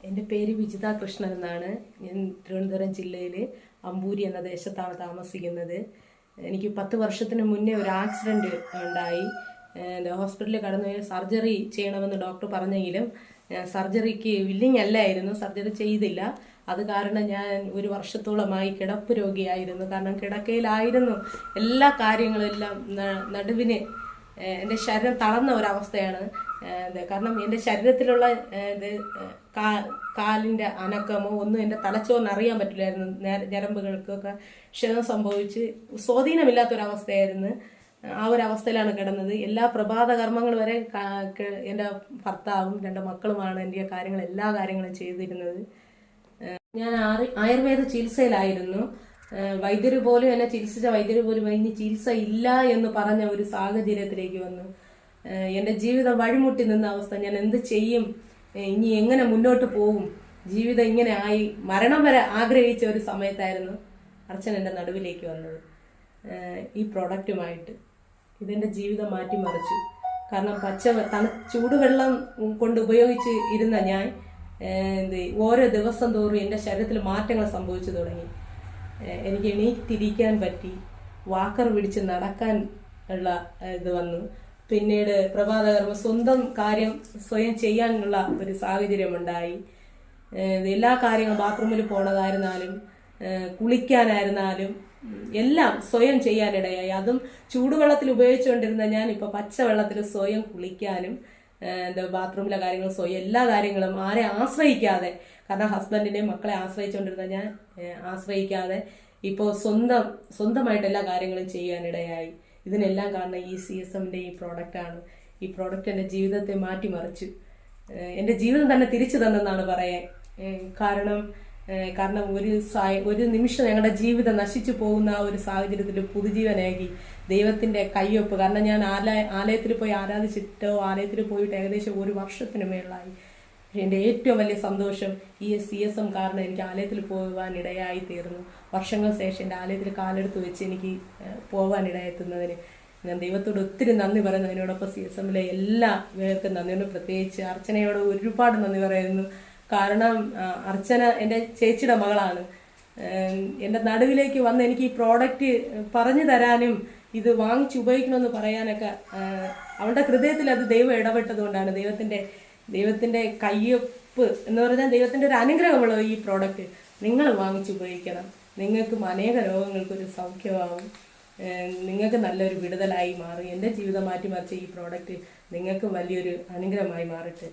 എൻ്റെ പേര് വിജിത കൃഷ്ണൻ എന്നാണ്. ഞാൻ തിരുവനന്തപുരം ജില്ലയിൽ അമ്പൂരി എന്ന ദേശത്താണ് താമസിക്കുന്നത്. എനിക്ക് 10 വർഷത്തിന് മുന്നേ ഒരു ആക്സിഡൻറ്റ് ഉണ്ടായി. ഹോസ്പിറ്റലിൽ കടന്നു സർജറി ചെയ്യണമെന്ന് ഡോക്ടർ പറഞ്ഞെങ്കിലും സർജറിക്ക് വില്ലിങ് അല്ലായിരുന്നു, സർജറി ചെയ്തില്ല. അത് കാരണം ഞാൻ 1 വർഷത്തോളമായി കിടപ്പ് രോഗിയായിരുന്നു. കാരണം കിടക്കയിലായിരുന്നു എല്ലാ കാര്യങ്ങളും, എല്ലാം നടുവിന് എൻ്റെ ശരീരം തളർന്ന ഒരവസ്ഥയാണ്. കാരണം എൻ്റെ ശരീരത്തിലുള്ള കാലിൻ്റെ അനക്കമോ ഒന്നും എൻ്റെ തലച്ചോറിന് അറിയാൻ പറ്റില്ലായിരുന്നു. ഞരമ്പുകൾക്കൊക്കെ ക്ഷതം സംഭവിച്ച് സ്വാധീനമില്ലാത്തൊരവസ്ഥയായിരുന്നു. ആ ഒരു അവസ്ഥയിലാണ് കിടന്നത്. എല്ലാ പ്രഭാത കർമ്മങ്ങൾ വരെ എൻ്റെ ഭർത്താവും 2 മക്കളുമാണ് എൻ്റെ എല്ലാ കാര്യങ്ങളും ചെയ്തിരുന്നത്. ഞാൻ ആയുർവേദ ചികിത്സയിലായിരുന്നു. വൈദ്യർ പോലും എന്നെ ചികിത്സിച്ച വൈദ്യർ പോലും ഇനി ചികിത്സ ഇല്ല എന്ന് പറഞ്ഞ ഒരു സാഹചര്യത്തിലേക്ക് വന്നു. എൻ്റെ ജീവിതം വഴിമുട്ടി നിന്ന അവസ്ഥ. ഞാൻ എന്ത് ചെയ്യും, ഇനി എങ്ങനെ മുന്നോട്ട് പോകും, ജീവിതം ഇങ്ങനെ ആയി, മരണം വരെ ആഗ്രഹിച്ച ഒരു സമയത്തായിരുന്നു അർച്ചന എൻ്റെ നടുവിലേക്ക് വന്നത് ഈ പ്രോഡക്റ്റുമായിട്ട്. ഇതെൻ്റെ ജീവിതം മാറ്റിമറിച്ചു. കാരണം ചൂടുവെള്ളം കൊണ്ട് ഉപയോഗിച്ച് ഇരുന്ന ഞാൻ ഓരോ ദിവസം തോറും എൻ്റെ ശരീരത്തിൽ മാറ്റങ്ങൾ സംഭവിച്ചു തുടങ്ങി. എനിക്ക് എണീറ്റിരിക്കാൻ പറ്റി, വാക്കർ പിടിച്ച് നടക്കാൻ ഉള്ള ഇത് വന്നു. പിന്നീട് പ്രഭാതകർമ്മ സ്വന്തം കാര്യം സ്വയം ചെയ്യാനുള്ള ഒരു സാഹചര്യമുണ്ടായി. എല്ലാ കാര്യങ്ങളും ബാത്റൂമിൽ പോണതായിരുന്നാലും കുളിക്കാനായിരുന്നാലും എല്ലാം സ്വയം ചെയ്യാനിടയായി. അതും ചൂടുവെള്ളത്തിൽ ഉപയോഗിച്ചുകൊണ്ടിരുന്ന ഞാൻ ഇപ്പോൾ പച്ചവെള്ളത്തിൽ സ്വയം കുളിക്കാനും ബാത്റൂമിലെ കാര്യങ്ങൾ സ്വയം എല്ലാ കാര്യങ്ങളും ആരെ ആശ്രയിക്കാതെ, കാരണം ഹസ്ബൻഡിനെയും മക്കളെ ആശ്രയിച്ചുകൊണ്ടിരുന്ന ഞാൻ ആശ്രയിക്കാതെ ഇപ്പോൾ സ്വന്തമായിട്ട് എല്ലാ കാര്യങ്ങളും ചെയ്യാനിടയായി. ഇതിനെല്ലാം കാരണം ഈ CSMൻ്റെ ഈ പ്രോഡക്റ്റാണ്. ഈ പ്രോഡക്റ്റ് എൻ്റെ ജീവിതത്തെ മാറ്റിമറിച്ചു. എൻ്റെ ജീവിതം തന്നെ തിരിച്ചു തന്നെന്നാണ് പറയാൻ. കാരണം ഒരു നിമിഷം ഞങ്ങളുടെ ജീവിതം നശിച്ചു പോകുന്ന ആ ഒരു സാഹചര്യത്തിൽ പുതുജീവനാക്കി ദൈവത്തിൻ്റെ കയ്യൊപ്പ്. കാരണം ഞാൻ ആലയത്തിൽ പോയി ആലയത്തിൽ പോയിട്ട് ഏകദേശം 1 വർഷത്തിന് മേളായി. എൻ്റെ ഏറ്റവും വലിയ സന്തോഷം ഈ CSM കാരണം എനിക്ക് ആലയത്തിൽ പോകാനിടയായി തീർന്നു. വർഷങ്ങൾക്ക് ശേഷം എൻ്റെ ആലയത്തിൽ കാലെടുത്ത് വെച്ച് എനിക്ക് പോകാനിടയെത്തുന്നതിന് ഞാൻ ദൈവത്തോട് ഒത്തിരി നന്ദി പറയുന്നു. അതിനോടൊപ്പം CSMലെ എല്ലാ പേർക്കും നന്ദിയോട്, പ്രത്യേകിച്ച് അർച്ചനയോട് ഒരുപാട് നന്ദി പറയുന്നു. കാരണം അർച്ചന എൻ്റെ ചേച്ചിയുടെ മകളാണ്. എൻ്റെ നടുവിലേക്ക് വന്ന് എനിക്ക് ഈ പ്രോഡക്റ്റ് പറഞ്ഞു തരാനും ഇത് വാങ്ങിച്ച് ഉപയോഗിക്കണമെന്ന് പറയാനൊക്കെ അവളുടെ ഹൃദയത്തിൽ അത് ദൈവം ഇടപെട്ടത് കൊണ്ടാണ്. ദൈവത്തിൻ്റെ കയ്യൊപ്പ് എന്ന് പറഞ്ഞാൽ ദൈവത്തിൻ്റെ ഒരു അനുഗ്രഹമുള്ള ഈ പ്രോഡക്റ്റ് നിങ്ങൾ വാങ്ങിച്ച് ഉപയോഗിക്കണം. നിങ്ങൾക്കും അനേക രോഗങ്ങൾക്കൊരു സൗഖ്യമാവും. നിങ്ങൾക്ക് നല്ലൊരു വിടുതലായി മാറും. എൻ്റെ ജീവിതം മാറ്റിമറിച്ച ഈ പ്രോഡക്റ്റ് നിങ്ങൾക്കും വലിയൊരു അനുഗ്രഹമായി മാറട്ടെ.